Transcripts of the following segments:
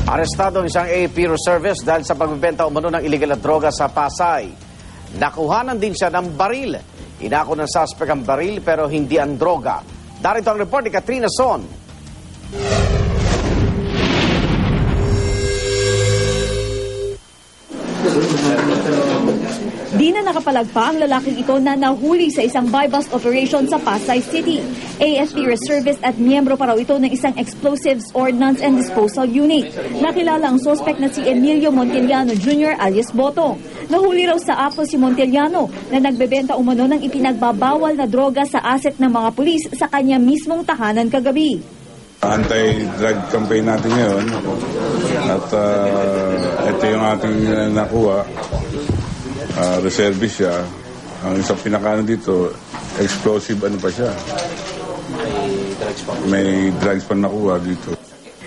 Arestado ang isang AFP reservist dahil sa pagbebenta umano ng illegal na droga sa Pasay. Nakuhanan din siya ng baril. Inako ng suspect ang baril pero hindi ang droga. Darito ang report ni Katrina Son. Di na nakapalagpa ang lalaking ito na nahuli sa isang buy-bust operation sa Pasay City. AFP reservist at miyembro pa raw ito ng isang Explosives Ordnance and Disposal Unit. Nakilala ang suspect na si Emilio Montellano Jr. alias Botong. Nahuli raw sa Apple si Montellano na nagbebenta umano ng ipinagbabawal na droga sa asset ng mga pulis sa kanya mismong tahanan kagabi. Anti-drug campaign natin ngayon at ito yung ating nakuha. Reservist siya. Ang isang pinakaano dito, explosive ano pa siya. May drugs pa nakuha dito.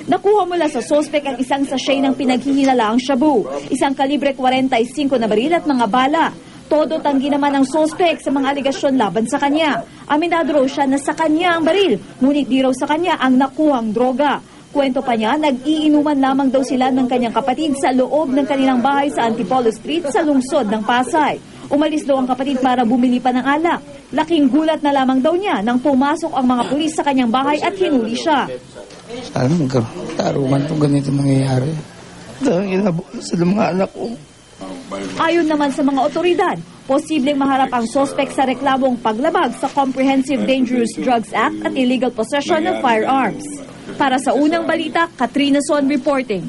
Nakuha mula sa suspect ang isang sachet ng pinaghihinalaang shabu, isang kalibre 45 na baril at mga bala. Todo tanggi naman ang suspect sa mga aligasyon laban sa kanya. Aminado raw siya na sa kanya ang baril, ngunit di raw sa kanya ang nakuhang droga. Kwento pa niya, nag-iinuman lamang daw sila ng kanyang kapatid sa loob ng kanilang bahay sa Antipolo Street sa lungsod ng Pasay. Umalis daw ang kapatid para bumili pa ng alak. Laking gulat na lamang daw niya nang pumasok ang mga pulis sa kanyang bahay at hinuli siya. Alam, tarungan itong ganito nangyayari. Dahil inabukas sa mga anak ko. Ayon naman sa mga otoridad, posibleng maharap ang suspect sa reklamong paglabag sa Comprehensive Dangerous Drugs Act at illegal possession of firearms. Para sa unang balita, Katrina Son reporting.